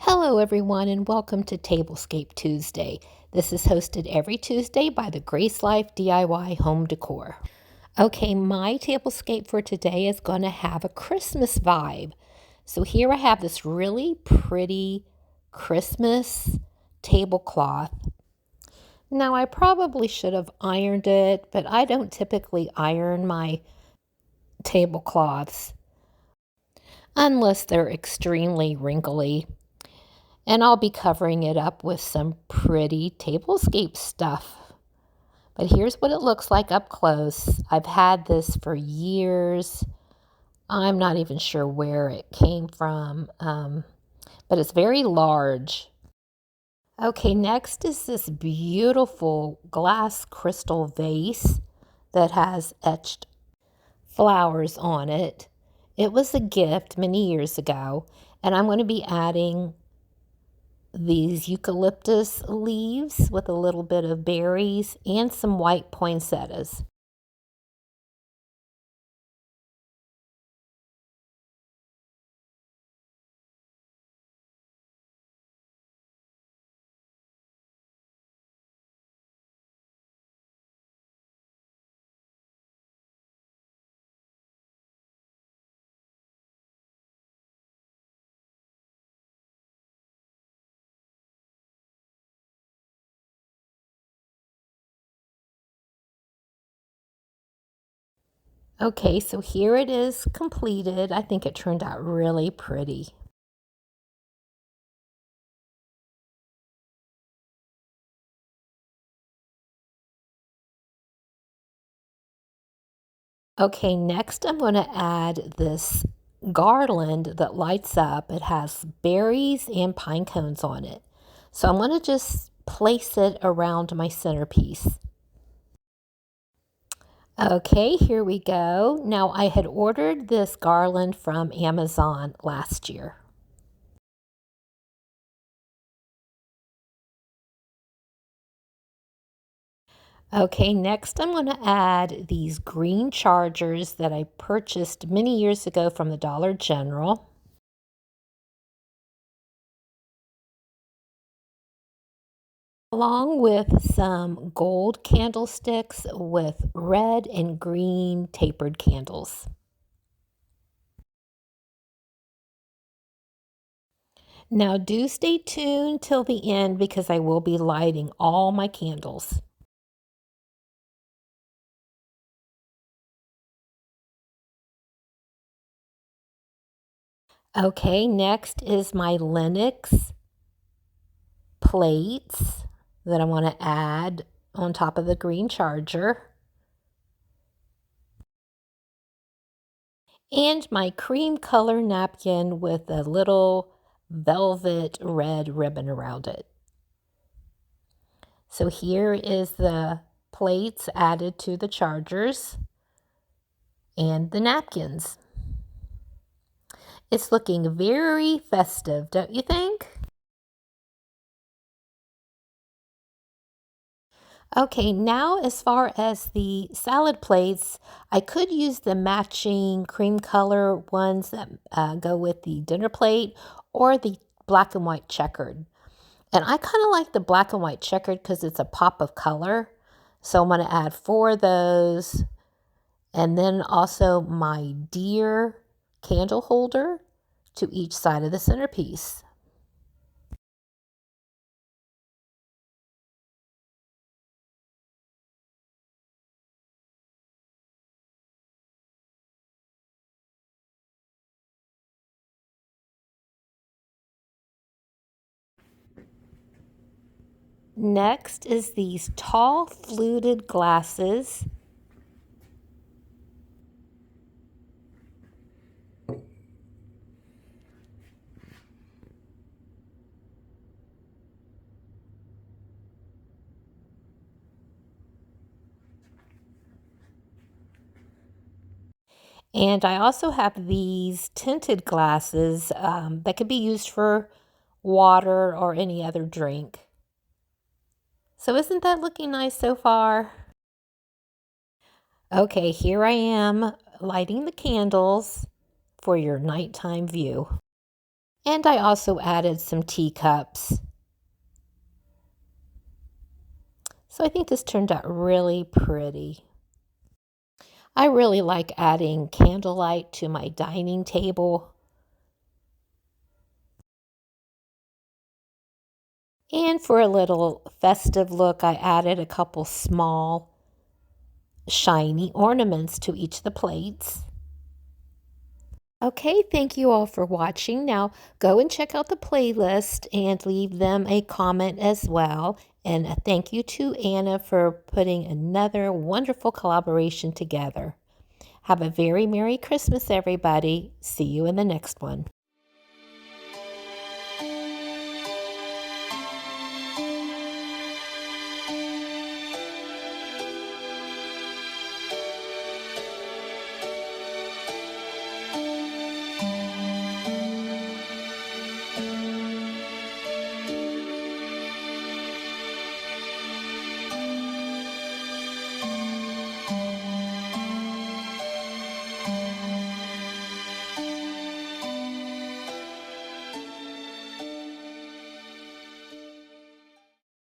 Hello, everyone, and welcome to Tablescape Tuesday. This is hosted every Tuesday by the Grace Life DIY Home Decor. Okay, my tablescape for today is going to have a Christmas vibe. So here I have this really pretty Christmas tablecloth. Now, I probably should have ironed it, but I don't typically iron my tablecloths unless they're extremely wrinkly. And I'll be covering it up with some pretty tablescape stuff. But here's what it looks like up close. I've had this for years. I'm not even sure where it came from, but it's very large. Okay, next is this beautiful glass crystal vase that has etched flowers on it. It was a gift many years ago, and I'm going to be adding these eucalyptus leaves with a little bit of berries and some white poinsettias. Okay, so here it is completed. I think it turned out really pretty. Okay, next I'm going to add this garland that lights up. It has berries and pine cones on it. So I'm going to just place it around my centerpiece. Okay, here we go. Now, I had ordered this garland from Amazon last year. Okay, next I'm going to add these green chargers that I purchased many years ago from the Dollar General, along with some gold candlesticks with red and green tapered candles. Now, do stay tuned till the end because I will be lighting all my candles. Okay, next is my Linux plates that I want to add on top of the green charger. And my cream color napkin with a little velvet red ribbon around it. So here is the plates added to the chargers and the napkins. It's looking very festive, don't you think? Okay, now as far as the salad plates, I could use the matching cream color ones that go with the dinner plate or the black and white checkered. And I kind of like the black and white checkered because it's a pop of color. So I'm going to add 4 of those. And then also my deer candle holder to each side of the centerpiece. Next is these tall fluted glasses. And I also have these tinted glasses that could be used for water or any other drink. So isn't that looking nice so far? Okay, here I am lighting the candles for your nighttime view. And I also added some teacups. So I think this turned out really pretty. I really like adding candlelight to my dining table. And for a little festive look, I added a couple small shiny ornaments to each of the plates. Okay, thank you all for watching. Now go and check out the playlist and leave them a comment as well. And a thank you to Anna for putting another wonderful collaboration together. Have a very Merry Christmas, everybody. See you in the next one.